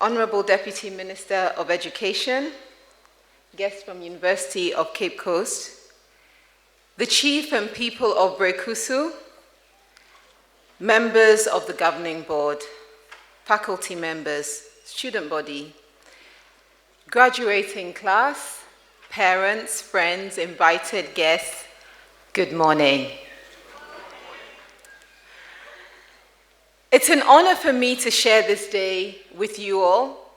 Honorable Deputy Minister of Education, guests from University of Cape Coast, the Chief and people of Brekusu, members of the Governing Board, faculty members, student body, graduating class, parents, friends, invited guests, good morning. It's an honor for me to share this day with you all.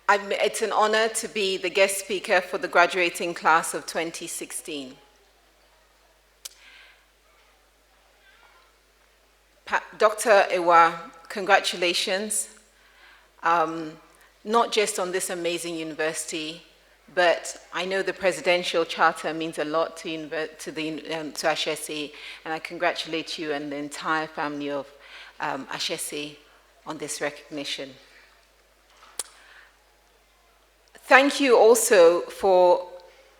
It's an honor to be the guest speaker for the graduating class of 2016. Dr. Ewa, congratulations, not just on this amazing university, but I know the presidential charter means a lot to Ashesi, and I congratulate you and the entire family of Ashesi on this recognition. Thank you also for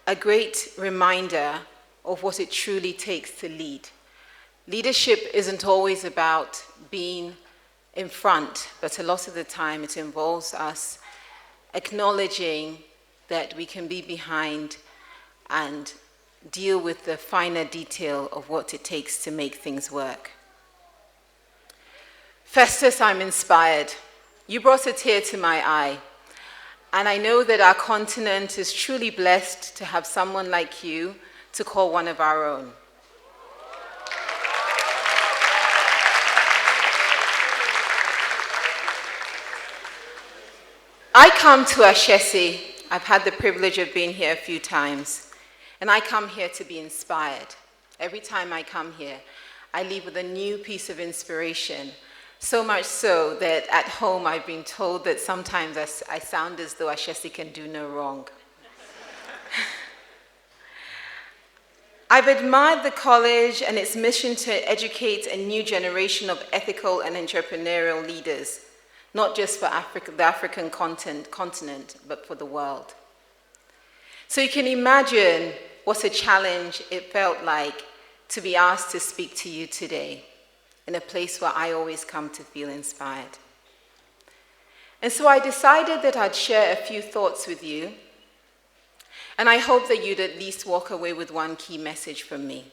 a great reminder of what it truly takes to lead. Leadership isn't always about being in front, but a lot of the time it involves us acknowledging that we can be behind and deal with the finer detail of what it takes to make things work. Festus, I'm inspired. You brought a tear to my eye. And I know that our continent is truly blessed to have someone like you to call one of our own. I come to Ashesi. I've had the privilege of being here a few times. And I come here to be inspired. Every time I come here, I leave with a new piece of inspiration. So much so that at home I've been told that sometimes I sound as though Ashesi can do no wrong. I've admired the college and its mission to educate a new generation of ethical and entrepreneurial leaders, not just for the African continent, but for the world. So you can imagine what a challenge it felt like to be asked to speak to you today, in a place where I always come to feel inspired. And so I decided that I'd share a few thoughts with you, and I hope that you'd at least walk away with one key message from me.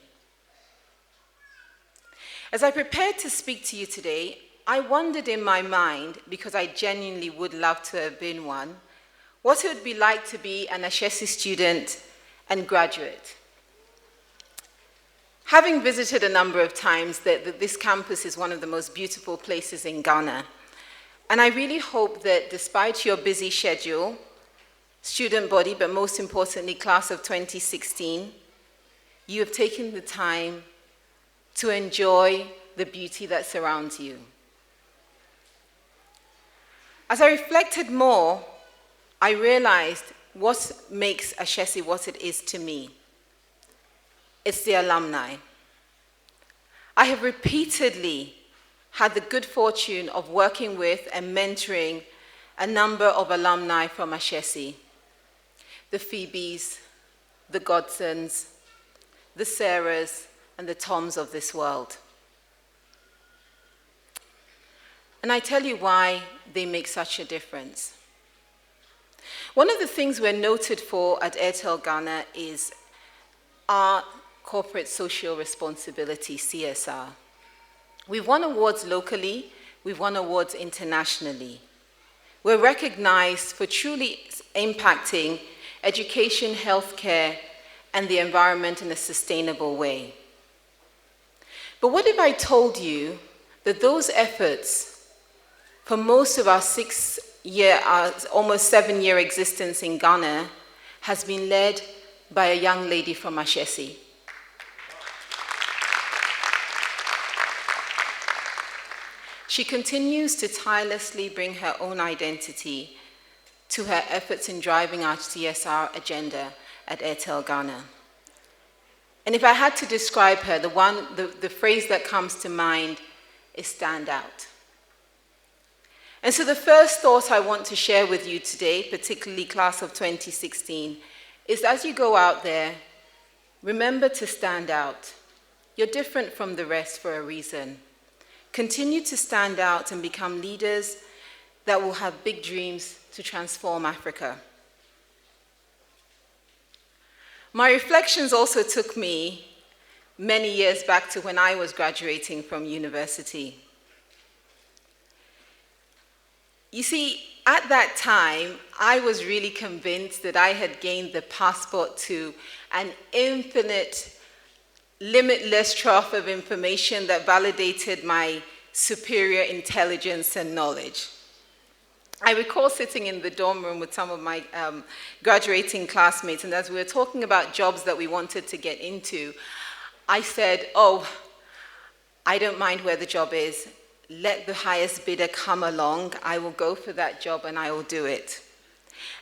As I prepared to speak to you today, I wondered in my mind, because I genuinely would love to have been one, what it would be like to be an Ashesi student and graduate. Having visited a number of times, this campus is one of the most beautiful places in Ghana. And I really hope that despite your busy schedule, student body, but most importantly, class of 2016, you have taken the time to enjoy the beauty that surrounds you. As I reflected more, I realized what makes Ashesi what it is to me. It's the alumni. I have repeatedly had the good fortune of working with and mentoring a number of alumni from Ashesi. The Phoebes, the Godsons, the Sarahs, and the Toms of this world. And I tell you why they make such a difference. One of the things we're noted for at Airtel Ghana is our corporate social responsibility, CSR. We've won awards locally, we've won awards internationally. We're recognized for truly impacting education, healthcare, and the environment in a sustainable way. But what if I told you that those efforts, for most of our almost 7-year existence in Ghana, has been led by a young lady from Ashesi? She continues to tirelessly bring her own identity to her efforts in driving our CSR agenda at Airtel Ghana. And if I had to describe her, the phrase that comes to mind is stand out. And so the first thought I want to share with you today, particularly class of 2016, is as you go out there, remember to stand out. You're different from the rest for a reason. Continue to stand out and become leaders that will have big dreams to transform Africa. My reflections also took me many years back to when I was graduating from university. You see, at that time, I was really convinced that I had gained the passport to an infinite, limitless trough of information that validated my superior intelligence and knowledge. I recall sitting in the dorm room with some of my graduating classmates, and as we were talking about jobs that we wanted to get into, I said, oh, I don't mind where the job is. Let the highest bidder come along. I will go for that job and I will do it.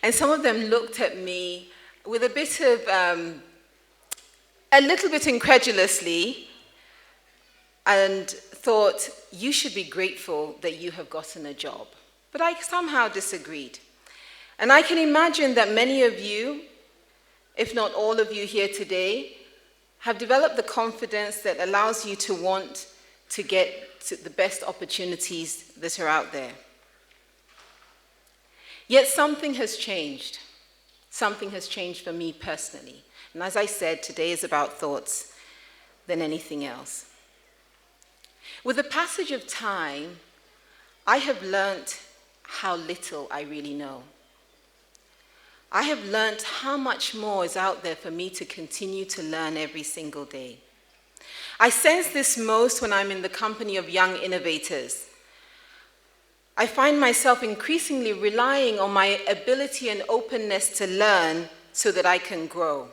And some of them looked at me with a bit of, a little bit incredulously, and thought, you should be grateful that you have gotten a job. But I somehow disagreed. And I can imagine that many of you, if not all of you here today, have developed the confidence that allows you to want to get to the best opportunities that are out there. Yet something has changed. Something has changed for me personally. And as I said, today is about thoughts than anything else. With the passage of time, I have learnt how little I really know. I have learnt how much more is out there for me to continue to learn every single day. I sense this most when I'm in the company of young innovators. I find myself increasingly relying on my ability and openness to learn so that I can grow.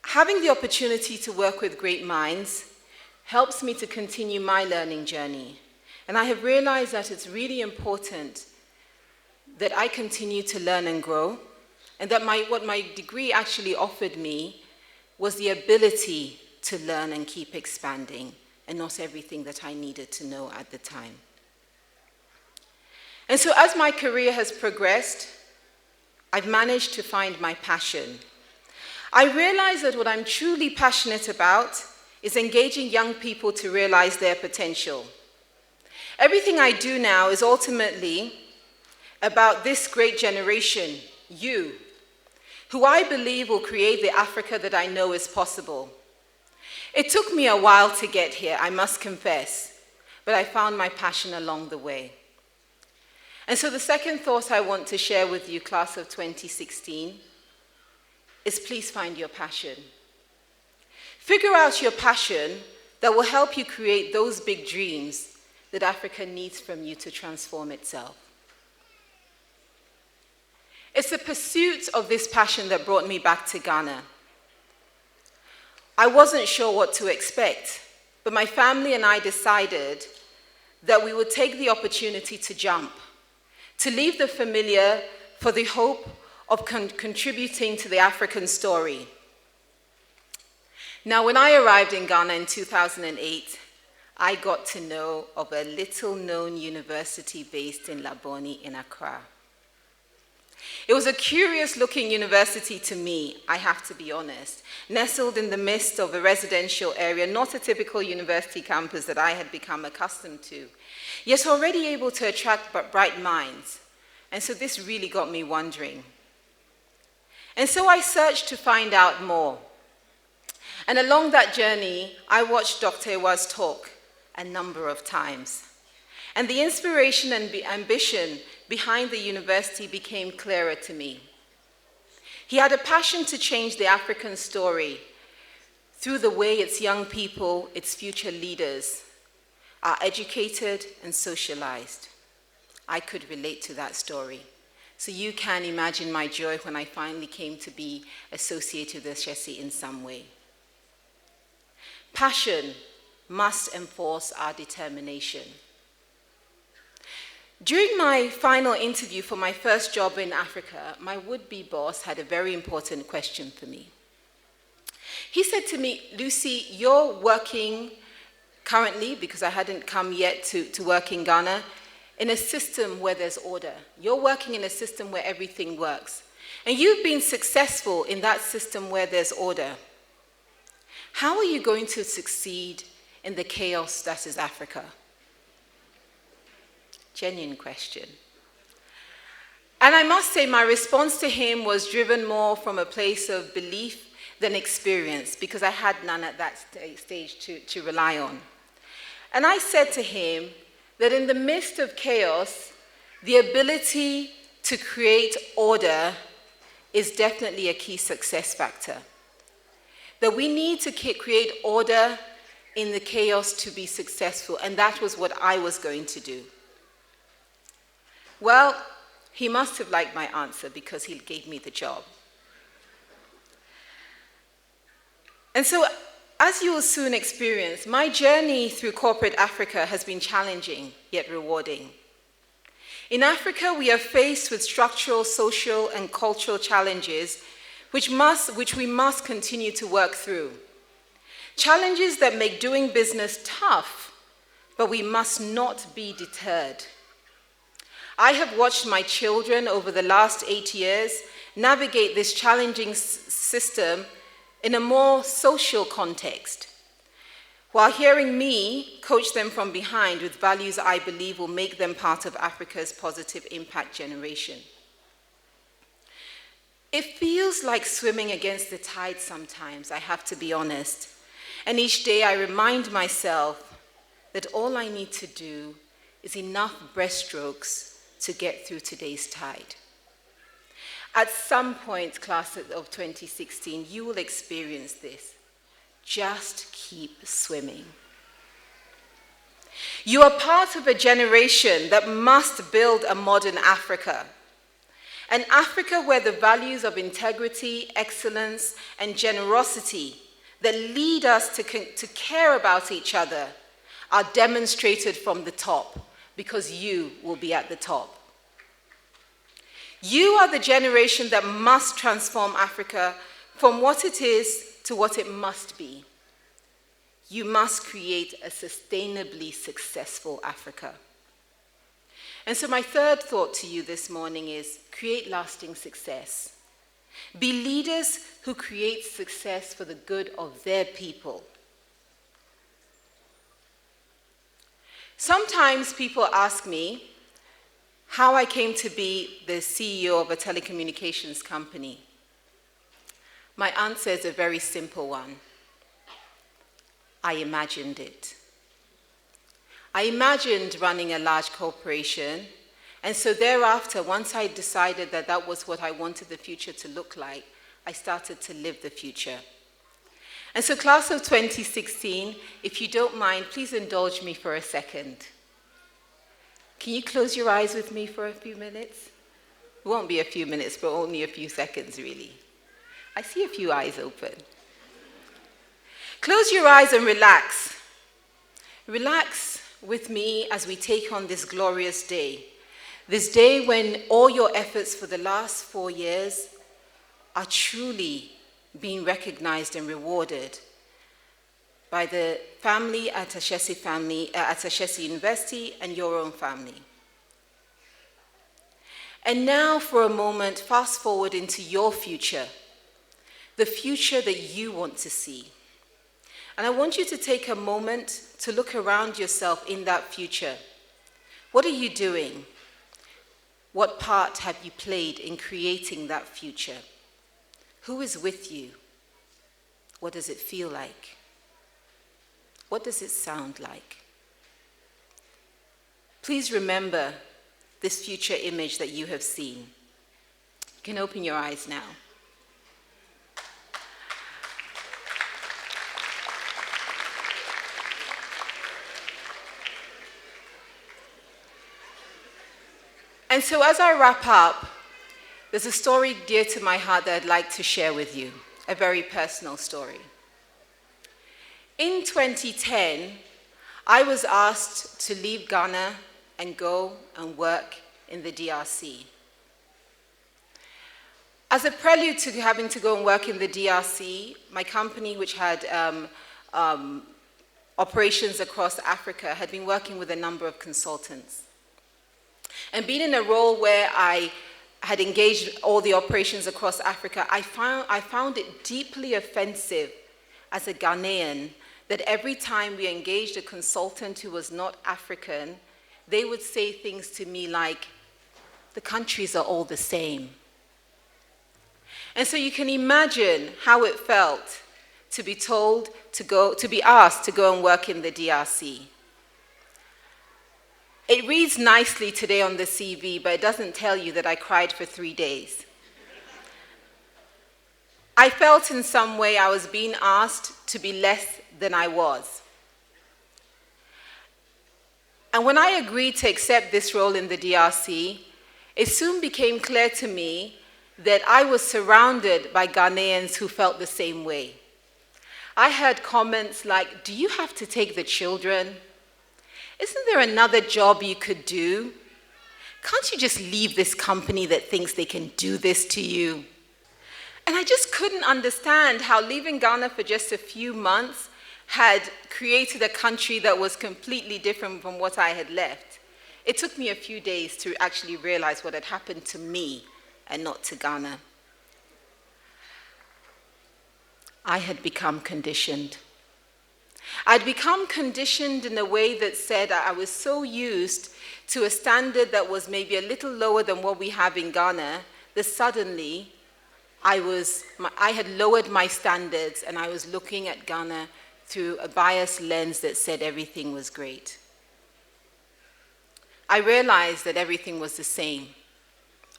Having the opportunity to work with great minds helps me to continue my learning journey. And I have realized that it's really important that I continue to learn and grow, and that what my degree actually offered me was the ability to learn and keep expanding, and not everything that I needed to know at the time. And so as my career has progressed, I've managed to find my passion. I realize that what I'm truly passionate about is engaging young people to realize their potential. Everything I do now is ultimately about this great generation, you, who I believe will create the Africa that I know is possible. It took me a while to get here, I must confess, but I found my passion along the way. And so the second thought I want to share with you, class of 2016, is please find your passion. Figure out your passion that will help you create those big dreams that Africa needs from you to transform itself. It's the pursuit of this passion that brought me back to Ghana. I wasn't sure what to expect, but my family and I decided that we would take the opportunity to jump, to leave the familiar for the hope of contributing to the African story. Now, when I arrived in Ghana in 2008, I got to know of a little-known university based in Laboni in Accra. It was a curious-looking university to me, I have to be honest, nestled in the midst of a residential area, not a typical university campus that I had become accustomed to, yet already able to attract bright minds. And so this really got me wondering. And so I searched to find out more. And along that journey, I watched Dr. Ewa's talk a number of times. And the inspiration and ambition behind the university became clearer to me. He had a passion to change the African story through the way its young people, its future leaders, are educated and socialized. I could relate to that story. So you can imagine my joy when I finally came to be associated with Ashesi in some way. Passion must enforce our determination. During my final interview for my first job in Africa, my would-be boss had a very important question for me. He said to me, Lucy, you're working currently, because I hadn't come yet to work in Ghana, in a system where there's order. You're working in a system where everything works. And you've been successful in that system where there's order. How are you going to succeed in the chaos that is Africa? genuine question. And I must say my response to him was driven more from a place of belief than experience, because I had none at that stage to rely on. And I said to him that in the midst of chaos, the ability to create order is definitely a key success factor. That we need to create order in the chaos to be successful, and that was what I was going to do. Well, he must have liked my answer because he gave me the job. And so, as you will soon experience, my journey through corporate Africa has been challenging, yet rewarding. In Africa, we are faced with structural, social, and cultural challenges which we must continue to work through. Challenges that make doing business tough, but we must not be deterred. I have watched my children over the last 8 years navigate this challenging system in a more social context, while hearing me coach them from behind with values I believe will make them part of Africa's positive impact generation. It feels like swimming against the tide sometimes, I have to be honest. And each day I remind myself that all I need to do is enough breaststrokes to get through today's tide. At some point, class of 2016, you will experience this. Just keep swimming. You are part of a generation that must build a modern Africa. An Africa where the values of integrity, excellence, and generosity that lead us to care about each other are demonstrated from the top, because you will be at the top. You are the generation that must transform Africa from what it is to what it must be. You must create a sustainably successful Africa. And so my third thought to you this morning is create lasting success. Be leaders who create success for the good of their people. Sometimes people ask me how I came to be the CEO of a telecommunications company. My answer is a very simple one. I imagined it. I imagined running a large corporation, and so thereafter, once I decided that that was what I wanted the future to look like, I started to live the future. And so class of 2016, if you don't mind, please indulge me for a second. Can you close your eyes with me for a few minutes? It won't be a few minutes, but only a few seconds, really. I see a few eyes open. Close your eyes and relax. Relax with me as we take on this glorious day. This day when all your efforts for the last 4 years are truly being recognized and rewarded by the family at Ashesi University and your own family. And now for a moment, fast forward into your future, the future that you want to see. And I want you to take a moment to look around yourself in that future. What are you doing? What part have you played in creating that future? Who is with you? What does it feel like? What does it sound like? Please remember this future image that you have seen. You can open your eyes now. And so as I wrap up, there's a story dear to my heart that I'd like to share with you, a very personal story. In 2010, I was asked to leave Ghana and go and work in the DRC. As a prelude to having to go and work in the DRC, my company, which had operations across Africa, had been working with a number of consultants. And being in a role where I had engaged all the operations across Africa, I found it deeply offensive as a Ghanaian that every time we engaged a consultant who was not African, they would say things to me like, the countries are all the same. And so you can imagine how it felt to be asked to go and work in the DRC. It reads nicely today on the CV, but it doesn't tell you that I cried for 3 days. I felt in some way I was being asked to be less than I was. And when I agreed to accept this role in the DRC, it soon became clear to me that I was surrounded by Ghanaians who felt the same way. I heard comments like, "Do you have to take the children? Isn't there another job you could do? Can't you just leave this company that thinks they can do this to you?" And I just couldn't understand how leaving Ghana for just a few months had created a country that was completely different from what I had left. It took me a few days to actually realize what had happened to me and not to Ghana. I had become conditioned. I'd become conditioned in a way that said I was so used to a standard that was maybe a little lower than what we have in Ghana, that suddenly I had lowered my standards and I was looking at Ghana through a biased lens that said everything was great. I realized that everything was the same.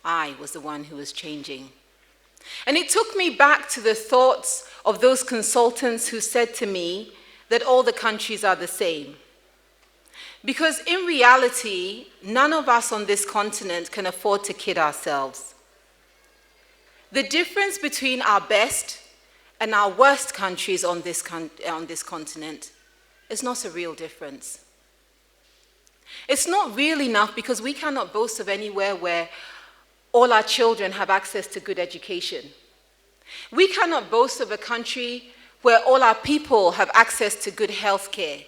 I was the one who was changing. And it took me back to the thoughts of those consultants who said to me that all the countries are the same. Because in reality, none of us on this continent can afford to kid ourselves. The difference between our best and our worst countries on this continent is not a real difference. It's not real enough because we cannot boast of anywhere where all our children have access to good education. We cannot boast of a country where all our people have access to good health care.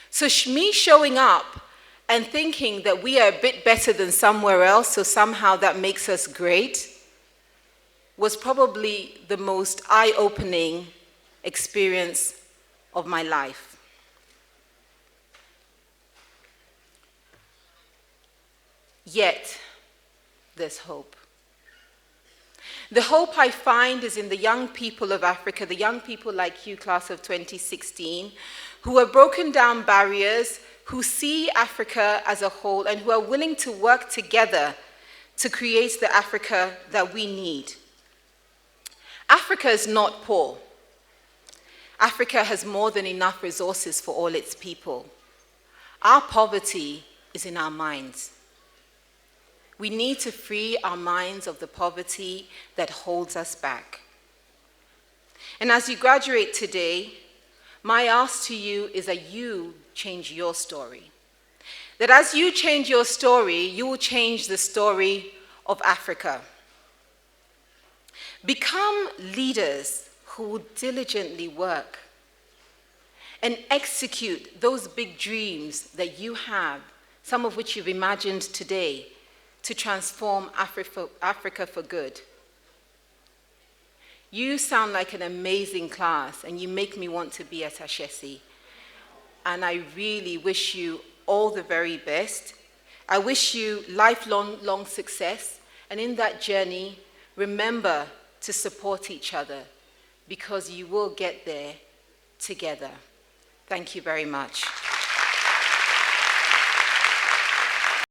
So me showing up and thinking that we are a bit better than somewhere else, so somehow that makes us great, was probably the most eye-opening experience of my life. Yet, there's hope. The hope I find is in the young people of Africa, the young people like you, class of 2016, who have broken down barriers, who see Africa as a whole, and who are willing to work together to create the Africa that we need. Africa is not poor. Africa has more than enough resources for all its people. Our poverty is in our minds. We need to free our minds of the poverty that holds us back. And as you graduate today, my ask to you is that you change your story. That as you change your story, you will change the story of Africa. Become leaders who will diligently work and execute those big dreams that you have, some of which you've imagined today, to transform Africa for good. You sound like an amazing class, and you make me want to be at Ashesi. And I really wish you all the very best. I wish you lifelong success, and in that journey, remember to support each other, because you will get there together. Thank you very much.